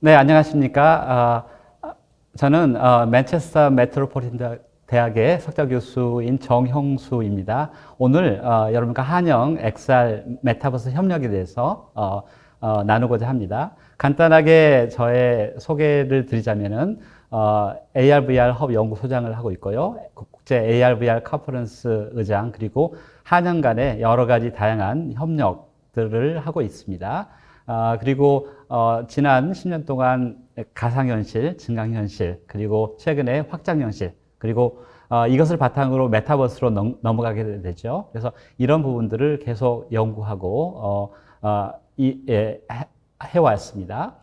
네, 안녕하십니까. 저는 맨체스터 메트로폴리탄 대학의 석좌 교수인 정형수입니다. 오늘 여러분과 한영 XR 메타버스 협력에 대해서 나누고자 합니다. 간단하게 저의 소개를 드리자면은 AR VR 허브 연구소장을 하고 있고요. 국제 AR VR 컨퍼런스 의장, 그리고 한영 간의 여러 가지 다양한 협력들을 하고 있습니다. 그리고 지난 10년 동안 가상현실, 증강현실, 그리고 최근에 확장현실, 그리고 이것을 바탕으로 메타버스로 넘어가게 되죠. 그래서 이런 부분들을 계속 연구하고 해왔습니다.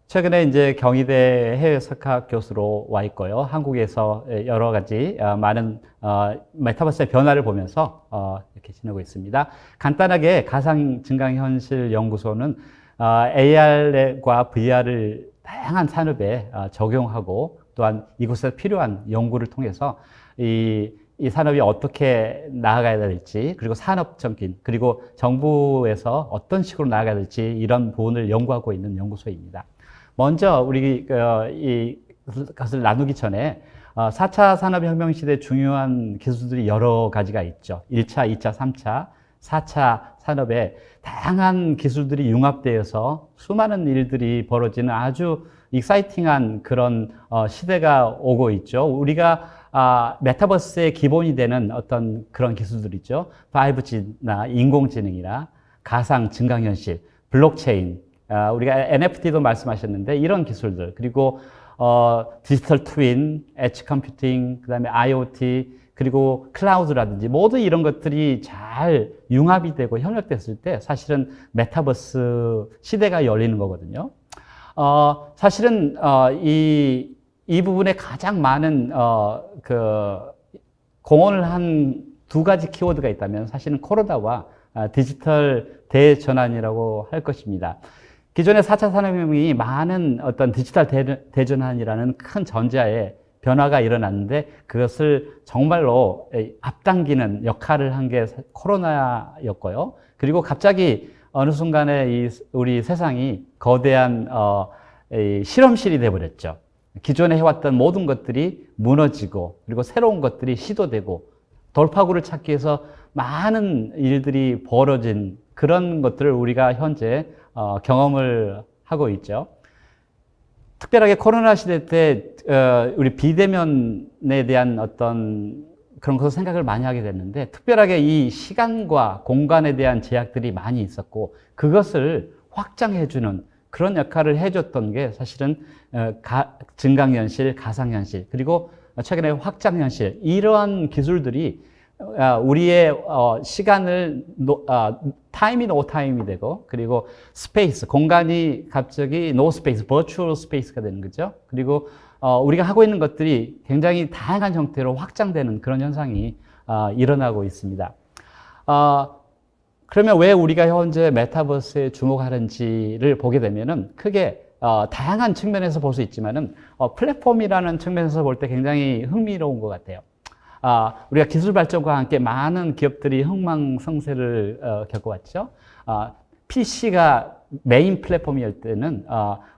최근에 이제 경희대 해외 석학 교수로 와 있고요. 한국에서 여러 가지 많은 메타버스의 변화를 보면서 이렇게 지내고 있습니다. 간단하게 가상 증강현실 연구소는 AR과 VR을 다양한 산업에 적용하고, 또한 이곳에서 필요한 연구를 통해서 이 산업이 어떻게 나아가야 될지, 그리고 산업적인, 그리고 정부에서 어떤 식으로 나아가야 될지, 이런 부분을 연구하고 있는 연구소입니다. 먼저 우리 이것을 나누기 전에 4차 산업혁명 시대 중요한 기술들이 여러 가지가 있죠. 1차, 2차, 3차, 4차 산업에 다양한 기술들이 융합되어서 수많은 일들이 벌어지는 아주 익사이팅한 그런 시대가 오고 있죠. 우리가 메타버스의 기본이 되는 어떤 그런 기술들이죠. 5G나 인공지능이나 가상 증강현실, 블록체인, 우리가 NFT도 말씀하셨는데 이런 기술들, 그리고 디지털 트윈, 엣지 컴퓨팅, 그다음에 IoT, 그리고 클라우드라든지 모두 이런 것들이 잘 융합이 되고 협력됐을 때 사실은 메타버스 시대가 열리는 거거든요. 사실은 이 부분에 가장 많은 공헌을 한 두 가지 키워드가 있다면 사실은 코로나와 디지털 대전환이라고 할 것입니다. 기존의 4차 산업혁명이 많은 어떤 디지털 대전환이라는 큰 전자의 변화가 일어났는데, 그것을 정말로 앞당기는 역할을 한 게 코로나였고요. 그리고 갑자기 어느 순간에 우리 세상이 거대한 실험실이 되어버렸죠. 기존에 해왔던 모든 것들이 무너지고, 그리고 새로운 것들이 시도되고, 돌파구를 찾기 위해서 많은 일들이 벌어진 그런 것들을 우리가 현재 경험을 하고 있죠. 특별하게 코로나 시대 때 우리 비대면에 대한 어떤 그런 것을 생각을 많이 하게 됐는데, 특별하게 이 시간과 공간에 대한 제약들이 많이 있었고, 그것을 확장해주는 그런 역할을 해줬던 게 사실은 증강현실, 가상현실, 그리고 최근에 확장현실, 이러한 기술들이 우리의 시간을 타임이 노 타임이 되고, 그리고 스페이스, 공간이 갑자기 노 스페이스, 버추얼 스페이스가 되는 거죠. 그리고 우리가 하고 있는 것들이 굉장히 다양한 형태로 확장되는 그런 현상이 일어나고 있습니다. 그러면 왜 우리가 현재 메타버스에 주목하는지를 보게 되면은 크게 다양한 측면에서 볼 수 있지만은 플랫폼이라는 측면에서 볼 때 굉장히 흥미로운 것 같아요. 우리가 기술 발전과 함께 많은 기업들이 흥망성쇠를 겪어왔죠. PC가 메인 플랫폼일 때는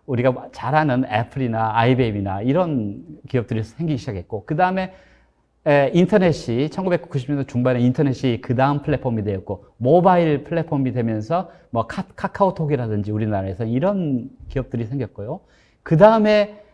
우리가 잘 아는 애플이나 아이베이비나 이런 기업들이 생기기 시작했고, 그 다음에 인터넷이 1990년대 중반에 인터넷이 그 다음 플랫폼이 되었고, 모바일 플랫폼이 되면서 뭐 카카오톡이라든지 우리나라에서 이런 기업들이 생겼고요. 그 다음에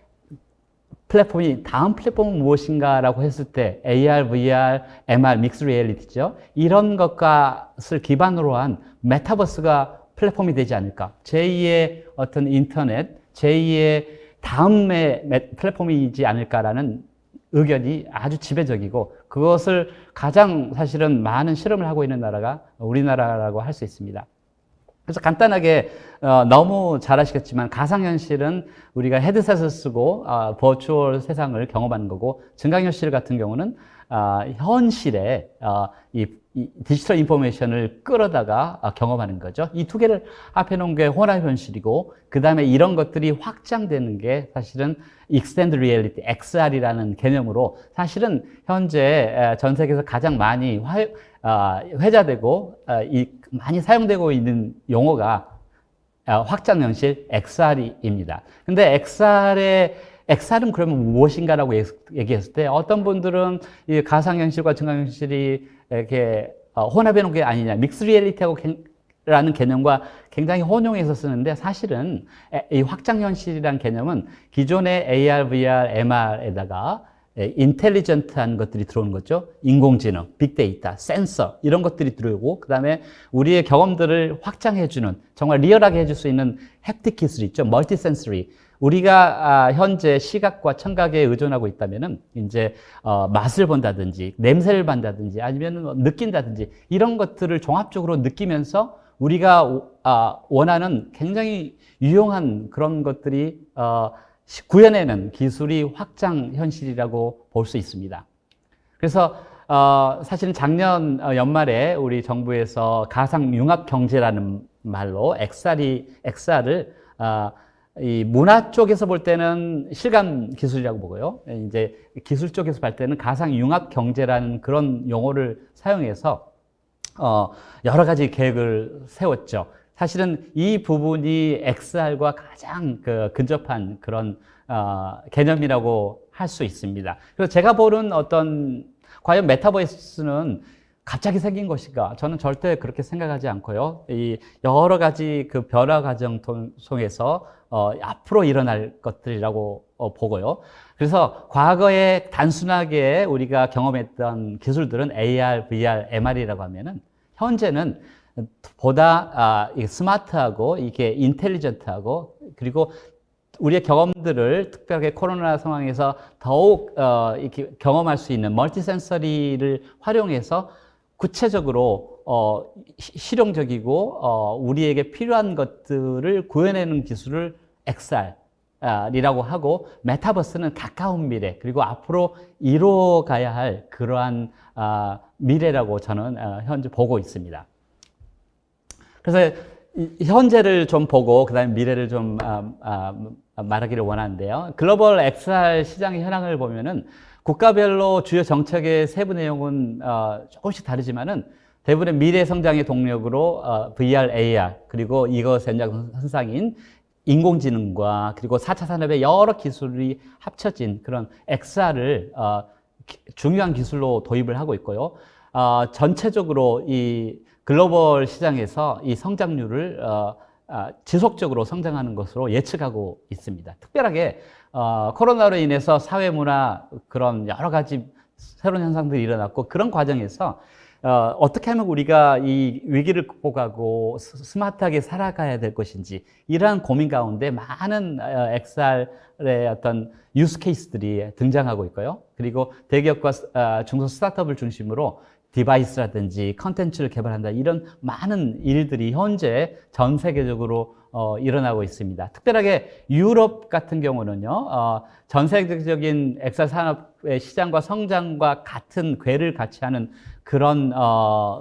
다음 플랫폼은 무엇인가라고 했을 때 AR, VR, MR, 믹스 리얼리티죠. 이런 것을 기반으로 한 메타버스가 플랫폼이 되지 않을까. 제2의 어떤 인터넷, 제2의 다음의 플랫폼이지 않을까라는 의견이 아주 지배적이고, 그것을 가장 사실은 많은 실험을 하고 있는 나라가 우리나라라고 할 수 있습니다. 그래서 간단하게 너무 잘 아시겠지만 가상현실은 우리가 헤드셋을 쓰고 버추얼 세상을 경험하는 거고, 증강현실 같은 경우는 현실에 이 디지털 인포메이션을 끌어다가 경험하는 거죠. 이 두 개를 합해 놓은 게 혼합현실이고, 그 다음에 이런 것들이 확장되는 게 사실은 Extended Reality, XR이라는 개념으로 사실은 현재 전 세계에서 가장 많이 회자되고 많이 사용되고 있는 용어가 확장 현실 XR입니다. 근데 XR은 그러면 무엇인가라고 얘기했을 때 어떤 분들은 이 가상현실과 증강현실이 이렇게 혼합해 놓은 게 아니냐, 믹스 리얼리티하고 라는 개념과 굉장히 혼용해서 쓰는데 사실은 이 확장현실이라는 개념은 기존의 AR, VR, MR에다가 인텔리전트한 것들이 들어오는 거죠. 인공지능, 빅데이터, 센서 이런 것들이 들어오고 그 다음에 우리의 경험들을 확장해주는 정말 리얼하게 해줄 수 있는 햅틱 기술이 있죠. 멀티센서리. 우리가 현재 시각과 청각에 의존하고 있다면은 이제 맛을 본다든지 냄새를 본다든지 아니면 느낀다든지 이런 것들을 종합적으로 느끼면서 우리가 원하는 굉장히 유용한 그런 것들이 구현해내는 기술이 확장 현실이라고 볼 수 있습니다. 그래서 사실은 작년 연말에 우리 정부에서 가상융합 경제라는 말로 XR을 이 문화 쪽에서 볼 때는 실감 기술이라고 보고요. 이제 기술 쪽에서 볼 때는 가상융합 경제라는 그런 용어를 사용해서 여러 가지 계획을 세웠죠. 사실은 이 부분이 XR과 가장 근접한 그런 개념이라고 할 수 있습니다. 그래서 제가 보는 과연 메타버스는 갑자기 생긴 것인가? 저는 절대 그렇게 생각하지 않고요. 이 여러 가지 그 변화 과정 통해서 앞으로 일어날 것들이라고 보고요. 그래서 과거에 단순하게 우리가 경험했던 기술들은 AR, VR, MR이라고 하면은 현재는 보다 스마트하고 이게 인텔리전트하고 그리고 우리의 경험들을 특별하게 코로나 상황에서 더욱 이렇게 경험할 수 있는 멀티센서리를 활용해서 구체적으로 실용적이고 우리에게 필요한 것들을 구현해내는 기술을 XR이라고 하고 메타버스는 가까운 미래 그리고 앞으로 이루어가야 할 그러한 미래라고 저는 현재 보고 있습니다. 그래서 현재를 좀 보고 그다음에 미래를 좀 말하기를 원하는데요. 글로벌 XR 시장의 현황을 보면은 국가별로 주요 정책의 세부 내용은 조금씩 다르지만은 대부분의 미래 성장의 동력으로 VR, AR 그리고 이것 현상인 인공지능과 그리고 4차 산업의 여러 기술이 합쳐진 그런 XR을 중요한 기술로 도입을 하고 있고요. 전체적으로 이 글로벌 시장에서 이 성장률을 지속적으로 성장하는 것으로 예측하고 있습니다. 특별하게 코로나로 인해서 사회 문화 그런 여러 가지 새로운 현상들이 일어났고 그런 과정에서 어떻게 하면 우리가 이 위기를 극복하고 스마트하게 살아가야 될 것인지 이러한 고민 가운데 많은 XR의 어떤 유스 케이스들이 등장하고 있고요. 그리고 대기업과 중소 스타트업을 중심으로 디바이스라든지 컨텐츠를 개발한다 이런 많은 일들이 현재 전 세계적으로 일어나고 있습니다. 특별하게 유럽 같은 경우는요, 전 세계적인 XR 산업의 시장과 성장과 같은 궤를 같이 하는 그런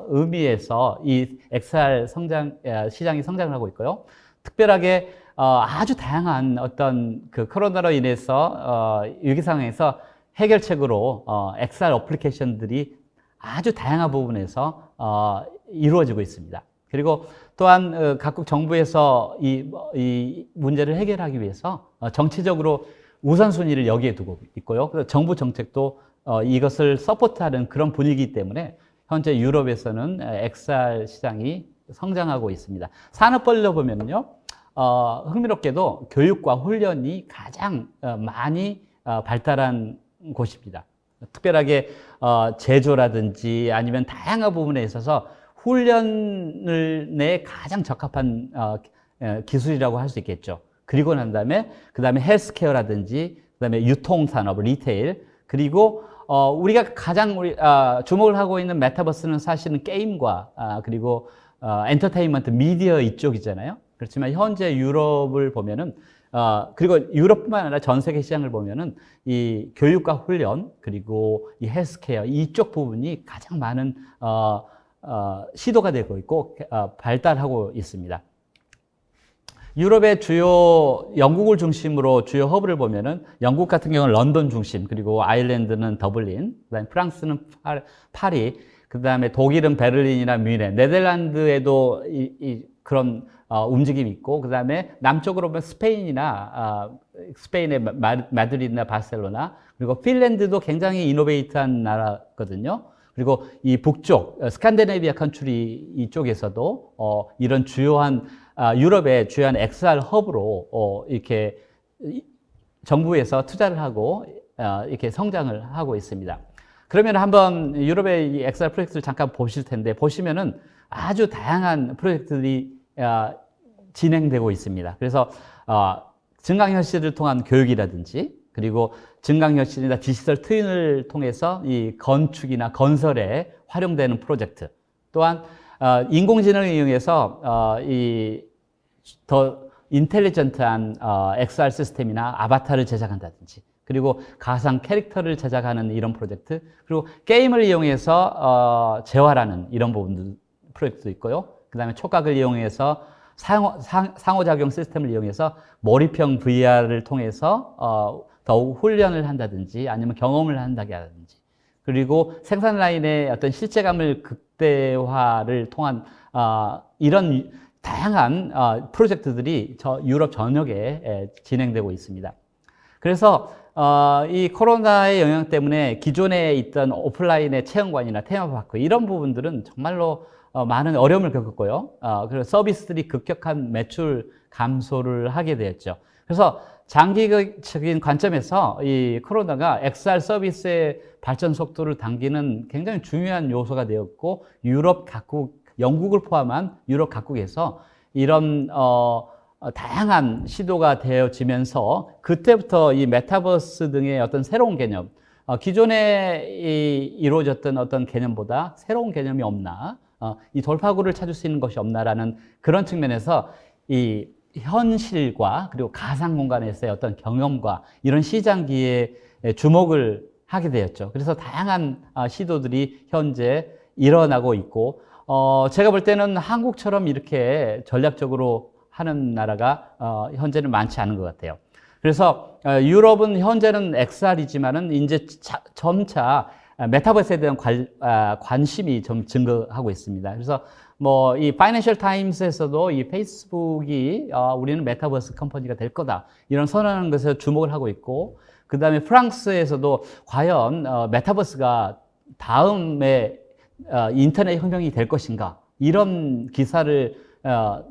의미에서 이 XR 시장이 성장을 하고 있고요. 특별하게 아주 다양한 어떤 그 코로나로 인해서 위기 상황에서 해결책으로 XR 어플리케이션들이 아주 다양한 부분에서 이루어지고 있습니다. 그리고 또한 각국 정부에서 이 문제를 해결하기 위해서 정치적으로 우선순위를 여기에 두고 있고요. 그래서 정부 정책도 이것을 서포트하는 그런 분위기이기 때문에 현재 유럽에서는 XR 시장이 성장하고 있습니다. 산업별로 보면요, 흥미롭게도 교육과 훈련이 가장 많이 발달한 곳입니다. 특별하게 제조라든지 아니면 다양한 부분에 있어서 훈련에 가장 적합한 기술이라고 할 수 있겠죠. 그리고 난 다음에 헬스케어라든지 그다음에 유통산업, 리테일 그리고 우리가 가장 주목을 하고 있는 메타버스는 사실은 게임과 그리고 엔터테인먼트, 미디어 이쪽이잖아요. 그렇지만 현재 유럽을 보면은 그리고 유럽뿐만 아니라 전 세계 시장을 보면은 이 교육과 훈련 그리고 이 헬스케어 이쪽 부분이 가장 많은 시도가 되고 있고 발달하고 있습니다. 유럽의 주요 영국을 중심으로 주요 허브를 보면은 영국 같은 경우는 런던 중심 그리고 아일랜드는 더블린, 그다음에 프랑스는 파리, 그다음에 독일은 베를린이나 뮌헨, 네덜란드에도 그런 움직임이 있고, 그 다음에 남쪽으로 보면 스페인이나 스페인의 마드리드나 바르셀로나, 그리고 핀란드도 굉장히 이노베이트한 나라거든요. 그리고 이 북쪽 스칸디네비아 컨트리 이쪽에서도 이런 주요한 유럽의 주요한 XR 허브로 이렇게 정부에서 투자를 하고 이렇게 성장을 하고 있습니다. 그러면 한번 유럽의 이 XR 프로젝트를 잠깐 보실 텐데, 보시면은 아주 다양한 프로젝트들이 진행되고 있습니다. 그래서 증강현실을 통한 교육이라든지, 그리고 증강현실이나 디지털 트윈을 통해서 이 건축이나 건설에 활용되는 프로젝트, 또한 인공지능을 이용해서 이 더 인텔리전트한 XR 시스템이나 아바타를 제작한다든지, 그리고 가상 캐릭터를 제작하는 이런 프로젝트, 그리고 게임을 이용해서 재활하는 이런 부분들 프로젝트도 있고요. 그 다음에 촉각을 이용해서 상호작용 시스템을 이용해서 몰입형 VR을 통해서 더욱 훈련을 한다든지, 아니면 경험을 한다든지, 그리고 생산 라인의 어떤 실제감을 극대화를 통한 이런 다양한 프로젝트들이 유럽 전역에 진행되고 있습니다. 그래서 이 코로나의 영향 때문에 기존에 있던 오프라인의 체험관이나 테마파크 이런 부분들은 정말로 많은 어려움을 겪었고요. 그리고 서비스들이 급격한 매출 감소를 하게 되었죠. 그래서 장기적인 관점에서 이 코로나가 XR 서비스의 발전 속도를 당기는 굉장히 중요한 요소가 되었고, 유럽 각국, 영국을 포함한 유럽 각국에서 이런 다양한 시도가 되어지면서 그때부터 이 메타버스 등의 어떤 새로운 개념, 기존에 이루어졌던 어떤 개념보다 새로운 개념이 없나, 이 돌파구를 찾을 수 있는 것이 없나라는 그런 측면에서 이 현실과 그리고 가상 공간에서의 어떤 경험과 이런 시장 기회에 주목을 하게 되었죠. 그래서 다양한 시도들이 현재 일어나고 있고, 제가 볼 때는 한국처럼 이렇게 전략적으로 하는 나라가 현재는 많지 않은 것 같아요. 그래서 유럽은 현재는 XR이지만은 이제 점차 메타버스에 대한 관심이 좀 증가하고 있습니다. 그래서 뭐 이 파이낸셜 타임스에서도 이 페이스북이 우리는 메타버스 컴퍼니가 될 거다 이런 선언하는 것에 주목을 하고 있고, 그 다음에 프랑스에서도 과연 메타버스가 다음에 인터넷 혁명이 될 것인가 이런 기사를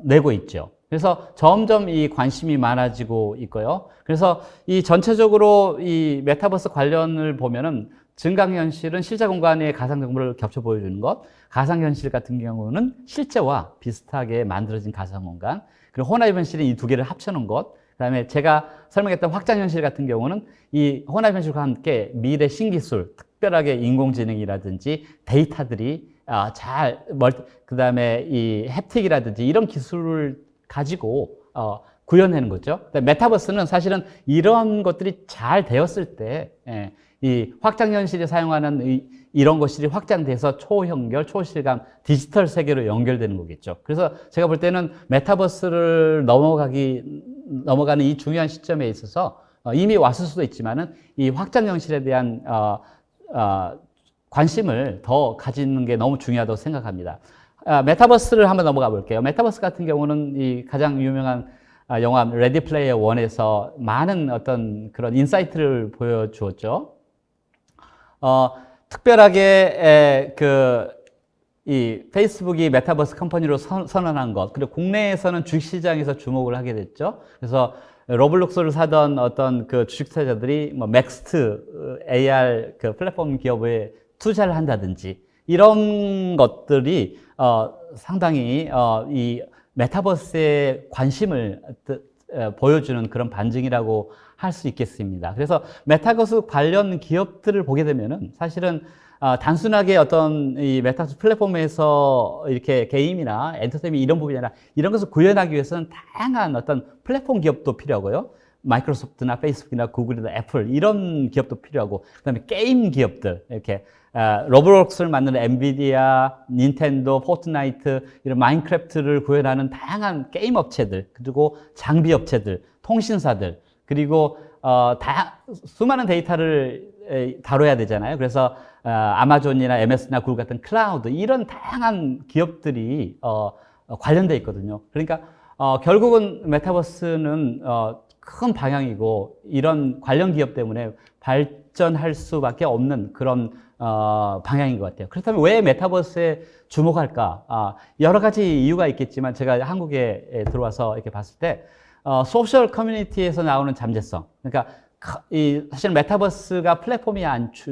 내고 있죠. 그래서 점점 이 관심이 많아지고 있고요. 그래서 이 전체적으로 이 메타버스 관련을 보면은 증강현실은 실제 공간의 가상 정보를 겹쳐 보여주는 것, 가상현실 같은 경우는 실제와 비슷하게 만들어진 가상 공간, 그리고 혼합현실은 이 두 개를 합쳐놓은 것, 그 다음에 제가 설명했던 확장현실 같은 경우는 이 혼합현실과 함께 미래 신기술, 특별하게 인공지능이라든지 데이터들이 그 다음에 이 햅틱이라든지 이런 기술을 가지고 구현하는 거죠. 메타버스는 사실은 이런 것들이 잘 되었을 때, 이 확장현실이 사용하는 이런 것들이 확장돼서 초연결, 초실감, 디지털 세계로 연결되는 거겠죠. 그래서 제가 볼 때는 메타버스를 넘어가는 이 중요한 시점에 있어서 이미 왔을 수도 있지만은 이 확장현실에 대한 관심을 더 가지는 게 너무 중요하다고 생각합니다. 메타버스를 한번 넘어가 볼게요. 메타버스 같은 경우는 이 가장 유명한 영화 레디 플레이어 1에서 많은 어떤 그런 인사이트를 보여주었죠. 특별하게 이 페이스북이 메타버스 컴퍼니로 선언한 것, 그리고 국내에서는 주식시장에서 주목을 하게 됐죠. 그래서 로블록스를 사던 어떤 그 주식투자자들이 뭐 맥스트 AR 그 플랫폼 기업에 투자를 한다든지 이런 것들이 상당히 이 메타버스에 관심을 보여주는 그런 반증이라고 할 수 있겠습니다. 그래서 메타버스 관련 기업들을 보게 되면은 사실은 단순하게 어떤 이 메타버스 플랫폼에서 이렇게 게임이나 엔터테인먼트 이런 부분이 아니라 이런 것을 구현하기 위해서는 다양한 어떤 플랫폼 기업도 필요하고요. 마이크로소프트나 페이스북이나 구글이나 애플 이런 기업도 필요하고, 그다음에 게임 기업들 이렇게 로블록스를 만드는 엔비디아, 닌텐도, 포트나이트 이런 마인크래프트를 구현하는 다양한 게임 업체들, 그리고 장비 업체들, 통신사들, 그리고 수많은 데이터를 다뤄야 되잖아요. 그래서 아마존이나 MS나 구글 같은 클라우드 이런 다양한 기업들이 관련돼 있거든요. 그러니까 결국은 메타버스는 큰 방향이고 이런 관련 기업 때문에 발전할 수밖에 없는 그런 방향인 것 같아요. 그렇다면 왜 메타버스에 주목할까? 여러 가지 이유가 있겠지만 제가 한국에 들어와서 이렇게 봤을 때 소셜 커뮤니티에서 나오는 잠재성. 그러니까 사실 메타버스가 플랫폼이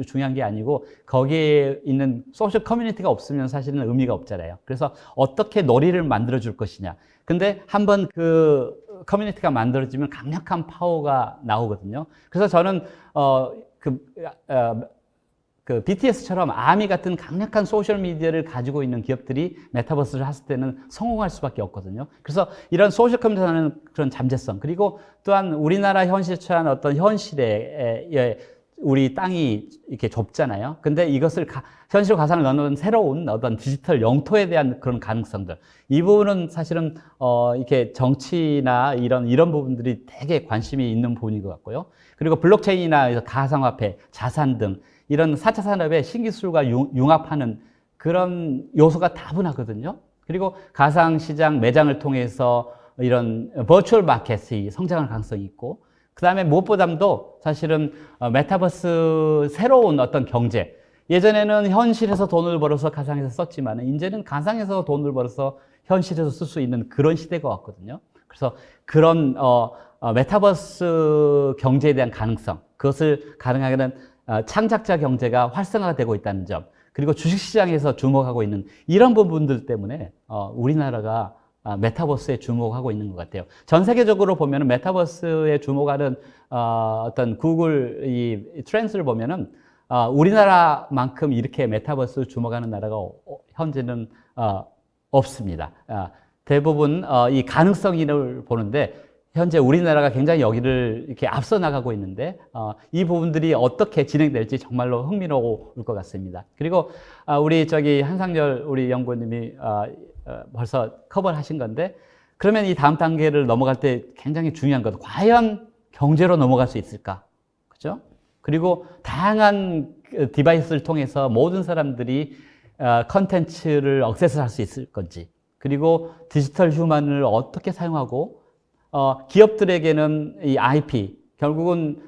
중요한 게 아니고 거기에 있는 소셜 커뮤니티가 없으면 사실은 의미가 없잖아요. 그래서 어떻게 놀이를 만들어 줄 것이냐. 근데 한번 그 커뮤니티가 만들어지면 강력한 파워가 나오거든요. 그래서 저는 그 BTS처럼 아미 같은 강력한 소셜 미디어를 가지고 있는 기업들이 메타버스를 했을 때는 성공할 수밖에 없거든요. 그래서 이런 소셜 커뮤니티라는 그런 잠재성, 그리고 또한 우리나라 현실처럼 어떤 현실에 우리 땅이 이렇게 좁잖아요. 근데 이것을 현실 가상을 넣는 새로운 어떤 디지털 영토에 대한 그런 가능성들. 이 부분은 사실은 이렇게 정치나 이런 부분들이 되게 관심이 있는 부분인 것 같고요. 그리고 블록체인이나 가상화폐, 자산 등 이런 4차 산업의 신기술과 융합하는 그런 요소가 다분하거든요. 그리고 가상시장 매장을 통해서 이런 버추얼 마켓이 성장할 가능성이 있고, 그 다음에 무엇보다도 사실은 메타버스 새로운 어떤 경제. 예전에는 현실에서 돈을 벌어서 가상에서 썼지만 이제는 가상에서 돈을 벌어서 현실에서 쓸 수 있는 그런 시대가 왔거든요. 그래서 그런 메타버스 경제에 대한 가능성, 그것을 가능하게 하는 창작자 경제가 활성화되고 있다는 점, 그리고 주식시장에서 주목하고 있는 이런 부분들 때문에 우리나라가 메타버스에 주목하고 있는 것 같아요. 전 세계적으로 보면은 메타버스에 주목하는 어떤 구글 이 트렌드를 보면은 우리나라만큼 이렇게 메타버스 주목하는 나라가 현재는 없습니다. 대부분 이 가능성을 보는데 현재 우리나라가 굉장히 여기를 이렇게 앞서 나가고 있는데 이 부분들이 어떻게 진행될지 정말로 흥미로울 것 같습니다. 그리고 우리 한상열 우리 연구원님이 벌써 커버를 하신 건데, 그러면 이 다음 단계를 넘어갈 때 굉장히 중요한 것, 과연 경제로 넘어갈 수 있을까? 그죠? 그리고 다양한 디바이스를 통해서 모든 사람들이 컨텐츠를 액세스할 수 있을 건지, 그리고 디지털 휴먼을 어떻게 사용하고 기업들에게는 이 IP, 결국은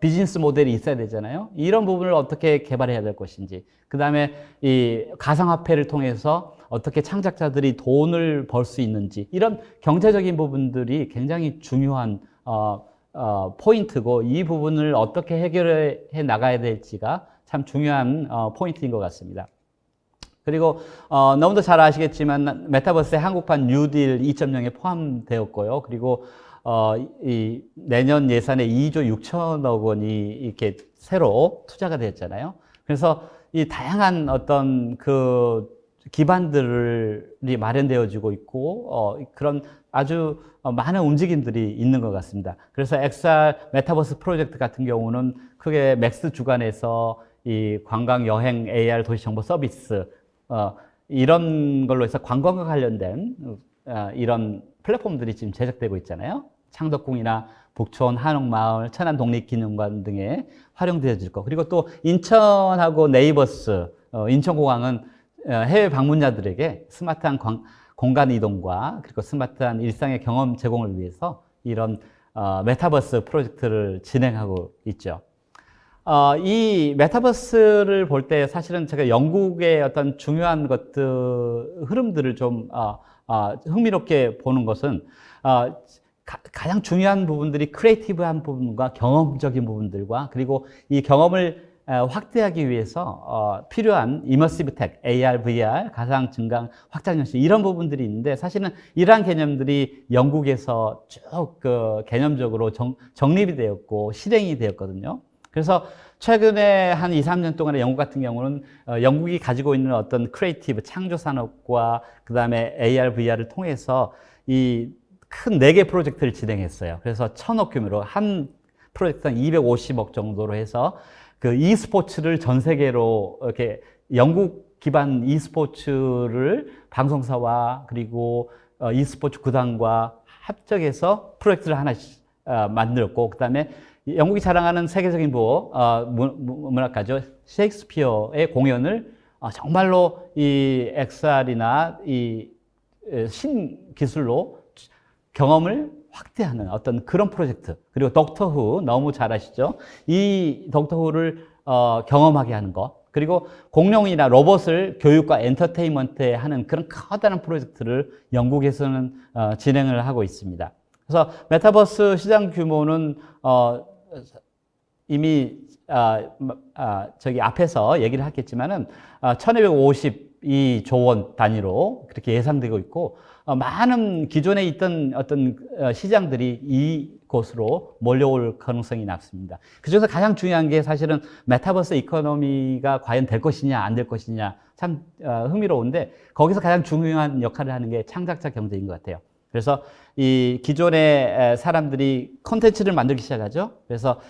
비즈니스 모델이 있어야 되잖아요. 이런 부분을 어떻게 개발해야 될 것인지, 그 다음에 이 가상화폐를 통해서 어떻게 창작자들이 돈을 벌 수 있는지, 이런 경제적인 부분들이 굉장히 중요한 포인트고, 이 부분을 어떻게 해결해 나가야 될지가 참 중요한 포인트인 것 같습니다. 그리고 너무도 잘 아시겠지만 메타버스의 한국판 뉴딜 2.0에 포함되었고요. 그리고 이 내년 예산에 2조 6천억 원이 이렇게 새로 투자가 됐잖아요. 그래서 이 다양한 어떤 그 기반들이 마련되어지고 있고 그런 아주 많은 움직임들이 있는 것 같습니다. 그래서 XR 메타버스 프로젝트 같은 경우는 크게 맥스 주관에서 이 관광 여행 AR 도시 정보 서비스 이런 걸로 해서 관광과 관련된 이런 플랫폼들이 지금 제작되고 있잖아요. 창덕궁이나 북촌, 한옥마을, 천안 독립기념관 등에 활용되어질 거. 그리고 또 인천하고 네이버스, 인천공항은 해외 방문자들에게 스마트한 공간 이동과 그리고 스마트한 일상의 경험 제공을 위해서 이런 메타버스 프로젝트를 진행하고 있죠. 이 메타버스를 볼 때 사실은 제가 영국의 어떤 중요한 흐름들을 좀 흥미롭게 보는 것은 가장 중요한 부분들이 크리에이티브한 부분과 경험적인 부분들과, 그리고 이 경험을 확대하기 위해서 필요한 이머시브 텍, AR, VR, 가상 증강, 확장 현실 이런 부분들이 있는데, 사실은 이러한 개념들이 영국에서 쭉 개념적으로 정립이 되었고 실행이 되었거든요. 그래서 최근에 한 2, 3년 동안에 영국 같은 경우는 영국이 가지고 있는 어떤 크리에이티브 창조 산업과 그 다음에 AR, VR을 통해서 이 큰 4개 프로젝트를 진행했어요. 그래서 1,000억 규모로 한 프로젝트당 250억 정도로 해서 그 e스포츠를 전 세계로 이렇게 영국 기반 e스포츠를 방송사와 그리고 e스포츠 구단과 합작해서 프로젝트를 하나씩 만들었고, 그 다음에 영국이 자랑하는 세계적인 문학가죠. 셰익스피어의 공연을 정말로 이 XR이나 이 신기술로 경험을 확대하는 어떤 그런 프로젝트. 그리고 덕터후 너무 잘 아시죠? 이 덕터후를 경험하게 하는 것. 그리고 공룡이나 로봇을 교육과 엔터테인먼트에 하는 그런 커다란 프로젝트를 영국에서는 진행을 하고 있습니다. 그래서 메타버스 시장 규모는 이미 저기 앞에서 얘기를 했겠지만은 1252조 원 단위로 그렇게 예상되고 있고, 많은 기존에 있던 어떤 시장들이 이곳으로 몰려올 가능성이 높습니다. 그중에서 가장 중요한 게 사실은 메타버스 이코노미가 과연 될 것이냐 안 될 것이냐 참 흥미로운데, 거기서 가장 중요한 역할을 하는 게 창작자 경제인 것 같아요. 그래서 이 기존의 사람들이 콘텐츠를 만들기 시작하죠. 그래서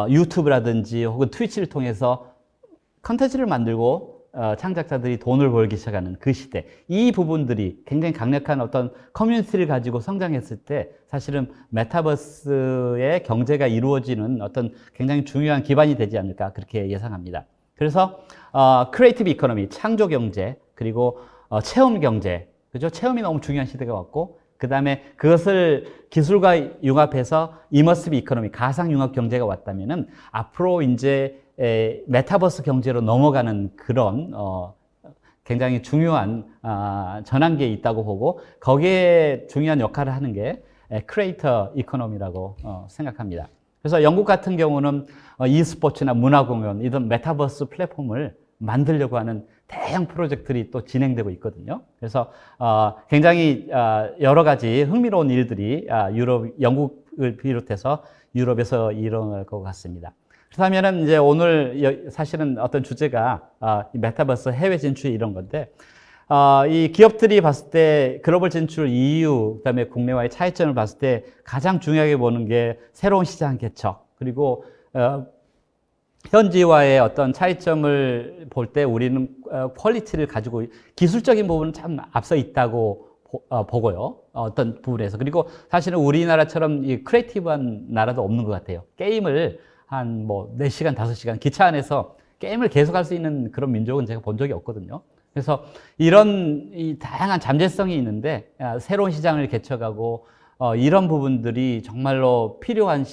유튜브라든지 혹은 트위치를 통해서 콘텐츠를 만들고 창작자들이 돈을 벌기 시작하는 그 시대. 이 부분들이 굉장히 강력한 어떤 커뮤니티를 가지고 성장했을 때 사실은 메타버스의 경제가 이루어지는 어떤 굉장히 중요한 기반이 되지 않을까 그렇게 예상합니다. 그래서 크리에이티브 이코노미, 창조 경제, 그리고 체험 경제, 그죠? 체험이 너무 중요한 시대가 왔고, 그 다음에 그것을 기술과 융합해서 이머시브 이코노미, 가상 융합 경제가 왔다면은 앞으로 이제 메타버스 경제로 넘어가는 그런 굉장히 중요한 전환기에 있다고 보고, 거기에 중요한 역할을 하는 게 크리에이터 이코노미라고 생각합니다. 그래서 영국 같은 경우는 e스포츠나 문화공연 이런 메타버스 플랫폼을 만들려고 하는 대형 프로젝트들이 또 진행되고 있거든요. 그래서 굉장히 여러 가지 흥미로운 일들이 영국을 비롯해서 유럽에서 일어날 것 같습니다. 그렇다면은 이제 오늘 사실은 어떤 주제가 메타버스 해외 진출 이런 건데, 이 기업들이 봤을 때 글로벌 진출 이유, 그다음에 국내와의 차이점을 봤을 때 가장 중요하게 보는 게 새로운 시장 개척, 그리고 현지와의 어떤 차이점을 볼 때 우리는 퀄리티를 가지고 기술적인 부분은 참 앞서 있다고 보고요. 어떤 부분에서. 그리고 사실은 우리나라처럼 이 크리에이티브한 나라도 없는 것 같아요. 게임을 한 4시간, 5시간 기차 안에서 게임을 계속할 수 있는 그런 민족은 제가 본 적이 없거든요. 그래서 이런 이 다양한 잠재성이 있는데 새로운 시장을 개척하고 이런 부분들이 정말로 필요한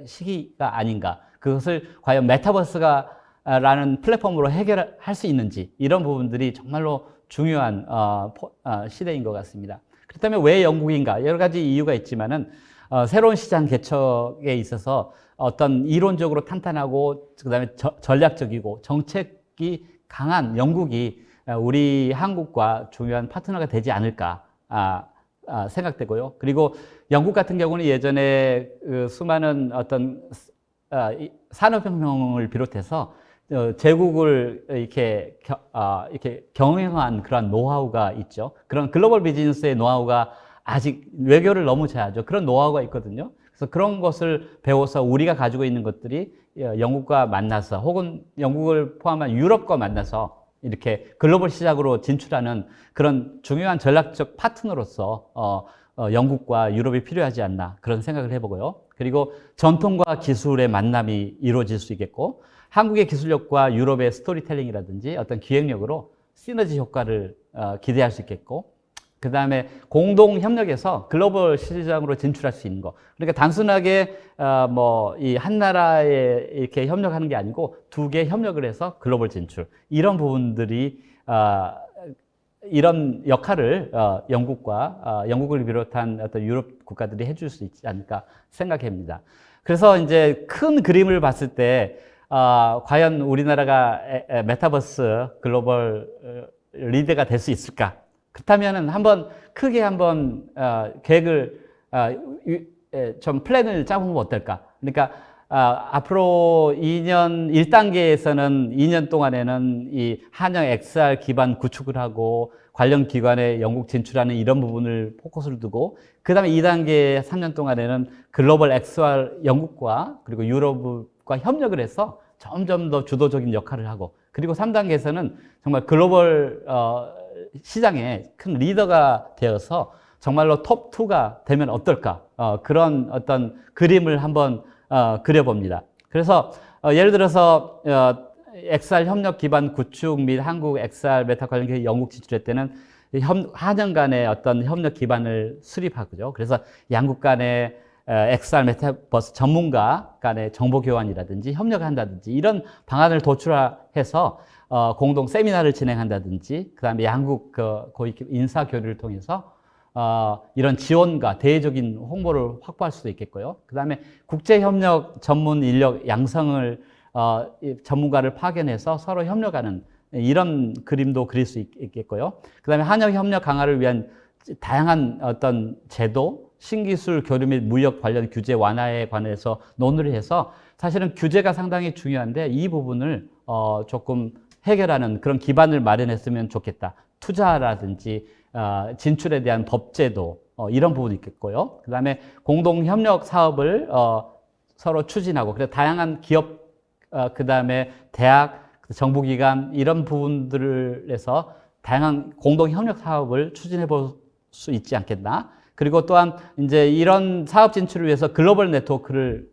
시기가 아닌가. 그것을 과연 메타버스가 라는 플랫폼으로 해결할 수 있는지, 이런 부분들이 정말로 중요한 시대인 것 같습니다. 그렇다면 왜 영국인가? 여러 가지 이유가 있지만은 새로운 시장 개척에 있어서 어떤 이론적으로 탄탄하고 그다음에 전략적이고 정책이 강한 영국이 우리 한국과 중요한 파트너가 되지 않을까 생각되고요. 그리고 영국 같은 경우는 예전에 수많은 어떤 산업혁명을 비롯해서 제국을 이렇게 경영한 그런 노하우가 있죠. 그런 글로벌 비즈니스의 노하우가 아직 외교를 너무 잘하죠. 그런 노하우가 있거든요. 그래서 그런 것을 배워서 우리가 가지고 있는 것들이 영국과 만나서, 혹은 영국을 포함한 유럽과 만나서 이렇게 글로벌 시장으로 진출하는 그런 중요한 전략적 파트너로서 영국과 유럽이 필요하지 않나 그런 생각을 해보고요. 그리고 전통과 기술의 만남이 이루어질 수 있겠고, 한국의 기술력과 유럽의 스토리텔링이라든지 어떤 기획력으로 시너지 효과를 기대할 수 있겠고, 그 다음에 공동 협력해서 글로벌 시장으로 진출할 수 있는 거. 그러니까 단순하게 이 한 나라에 이렇게 협력하는 게 아니고 두 개 협력을 해서 글로벌 진출, 이런 부분들이 이런 역할을 영국을 비롯한 어떤 유럽 국가들이 해줄 수 있지 않을까 생각합니다. 그래서 이제 큰 그림을 봤을 때 과연 우리나라가 메타버스 글로벌 리더가 될 수 있을까? 그렇다면은 크게 한번 계획을 좀 플랜을 짜보면 어떨까? 그러니까 앞으로 1단계에서는 2년 동안에는 이 한영 XR 기반 구축을 하고 관련 기관에 영국 진출하는 이런 부분을 포커스를 두고, 그 다음에 2단계 3년 동안에는 글로벌 XR 영국과 그리고 유럽과 협력을 해서 점점 더 주도적인 역할을 하고, 그리고 3단계에서는 정말 글로벌 시장의 큰 리더가 되어서 정말로 톱2가 되면 어떨까? 그런 어떤 그림을 한번 그려봅니다. 그래서 예를 들어서 XR 협력 기반 구축 및 한국 XR 메타 관련 기업 영국 진출할 때는 한양 간의 어떤 협력 기반을 수립하고요. 그래서 양국 간의 XR 메타버스 전문가 간의 정보 교환이라든지 협력을 한다든지 이런 방안을 도출해서 공동 세미나를 진행한다든지 그다음에 양국 고위 인사 교류를 통해서 이런 지원과 대외적인 홍보를 확보할 수도 있겠고요. 그다음에 국제협력 전문 인력 양성을 전문가를 파견해서 서로 협력하는 이런 그림도 그릴 수 있겠고요. 그다음에 한역 협력 강화를 위한 다양한 어떤 제도, 신기술 교류 및 무역 관련 규제 완화에 관해서 논의를 해서 사실은 규제가 상당히 중요한데 이 부분을 조금 해결하는 그런 기반을 마련했으면 좋겠다. 투자라든지 진출에 대한 법제도 이런 부분이 있겠고요. 그다음에 공동 협력 사업을 서로 추진하고 그래서 다양한 기업 그다음에 대학, 정부기관 이런 부분들에서 다양한 공동 협력 사업을 추진해 볼 수 있지 않겠나. 그리고 또한 이제 이런 사업 진출을 위해서 글로벌 네트워크를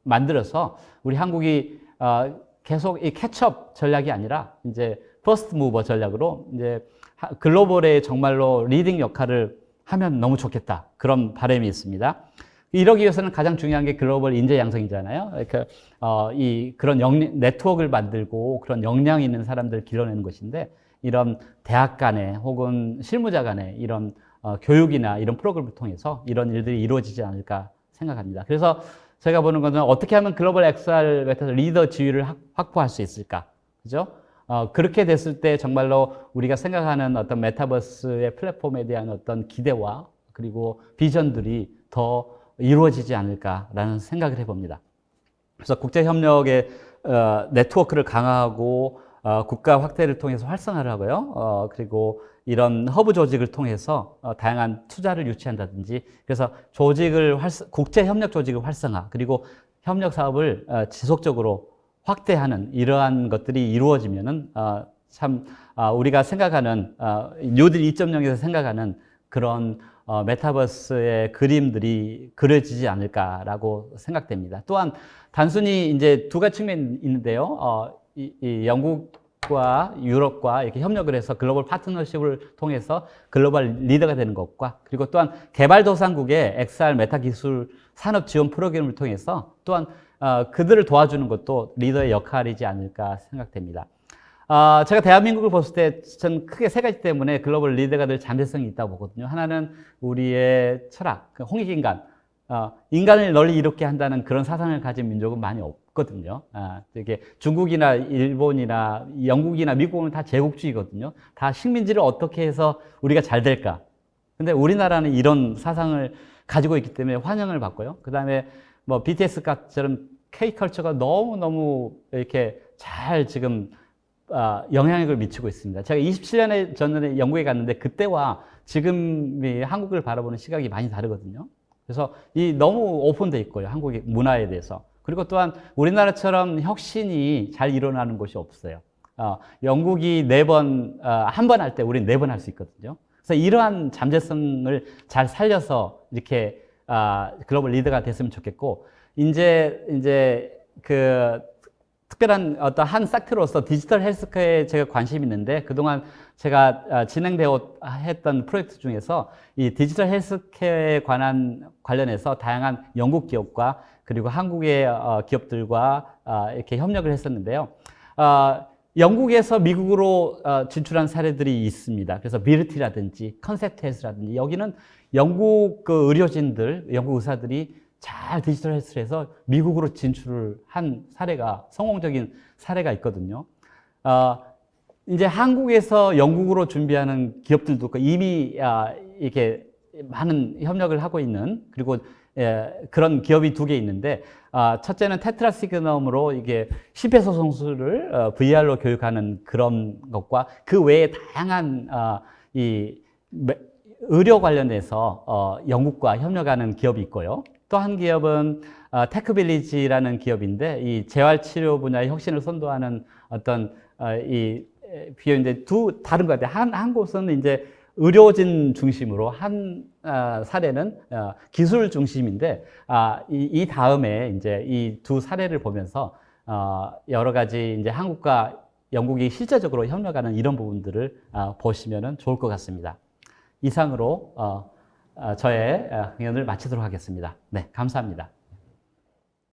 만들어서 우리 한국이 계속 이 캐치업 전략이 아니라 이제 퍼스트 무버 전략으로 이제 글로벌에 정말로 리딩 역할을 하면 너무 좋겠다. 그런 바람이 있습니다. 이러기 위해서는 가장 중요한 게 글로벌 인재 양성이잖아요. 그러니까 그런 네트워크를 만들고 그런 역량 있는 사람들을 길러내는 것인데 이런 대학 간에 혹은 실무자 간에 이런 교육이나 이런 프로그램을 통해서 이런 일들이 이루어지지 않을까 생각합니다. 그래서 제가 보는 것은 어떻게 하면 글로벌 XR 메타버스 리더 지위를 확보할 수 있을까? 그죠? 그렇게 됐을 때 정말로 우리가 생각하는 어떤 메타버스의 플랫폼에 대한 어떤 기대와 그리고 비전들이 더 이루어지지 않을까라는 생각을 해봅니다. 그래서 국제협력의 네트워크를 강화하고 국가 확대를 통해서 활성화를 하고요. 그리고 이런 허브 조직을 통해서 다양한 투자를 유치한다든지 그래서 국제협력 조직의 활성화 그리고 협력 사업을 지속적으로 확대하는 이러한 것들이 이루어지면은 참 우리가 생각하는 뉴딜 2.0에서 생각하는 그런 메타버스의 그림들이 그려지지 않을까라고 생각됩니다. 또한 단순히 이제 두 가지 측면이 있는데요. 이 영국과 유럽과 이렇게 협력을 해서 글로벌 파트너십을 통해서 글로벌 리더가 되는 것과 그리고 또한 개발도상국의 XR 메타 기술 산업 지원 프로그램을 통해서 또한 그들을 도와주는 것도 리더의 역할이지 않을까 생각됩니다. 제가 대한민국을 봤을 때 전 크게 세 가지 때문에 글로벌 리더가 될 잠재성이 있다고 보거든요. 하나는 우리의 철학, 홍익인간, 인간을 널리 이롭게 한다는 그런 사상을 가진 민족은 많이 없거든요. 이게 중국이나 일본이나 영국이나 미국은 다 제국주의거든요. 다 식민지를 어떻게 해서 우리가 잘 될까. 근데 우리나라는 이런 사상을 가지고 있기 때문에 환영을 받고요. 그 다음에 뭐 BTS처럼 K컬처가 너무너무 이렇게 잘 지금 영향력을 미치고 있습니다. 제가 27년 전에 영국에 갔는데 그때와 지금이 한국을 바라보는 시각이 많이 다르거든요. 그래서 너무 오픈돼 있고요. 한국의 문화에 대해서. 그리고 또한 우리나라처럼 혁신이 잘 일어나는 곳이 없어요. 영국이 한 번 할 때 우리는 4번 할 수 있거든요. 그래서 이러한 잠재성을 잘 살려서 이렇게 글로벌 리더가 됐으면 좋겠고, 이제 특별한 어떤 한 섹터로서 디지털 헬스케어에 제가 관심이 있는데 그동안 제가 진행되어 했던 프로젝트 중에서 이 디지털 헬스케어에 관련해서 다양한 영국 기업과 그리고 한국의 기업들과 이렇게 협력을 했었는데요. 영국에서 미국으로 진출한 사례들이 있습니다. 그래서 미르티라든지 컨셉트 헬스라든지 여기는 영국 의료진들, 영국 의사들이 잘 디지털 헬스를 해서 미국으로 진출을 한 사례가 성공적인 사례가 있거든요. 이제 한국에서 영국으로 준비하는 기업들도 이미 이렇게 많은 협력을 하고 있는 그리고 그런 기업이 2개 있는데 첫째는 테트라 시그넘으로 이게 심폐소생술을 VR로 교육하는 그런 것과 그 외에 다양한 의료 관련해서 영국과 협력하는 기업이 있고요. 또 한 기업은 테크빌리지라는 기업인데 이 재활치료 분야의 혁신을 선도하는 어떤 이 비용인데 다른 것 같아요. 한 곳은 이제 의료진 중심으로 한 사례는 기술 중심인데 이 다음에 이제 이 2 사례를 보면서 여러 가지 이제 한국과 영국이 실제적으로 협력하는 이런 부분들을 보시면은 좋을 것 같습니다. 이상으로 저의 강연을 마치도록 하겠습니다. 네, 감사합니다.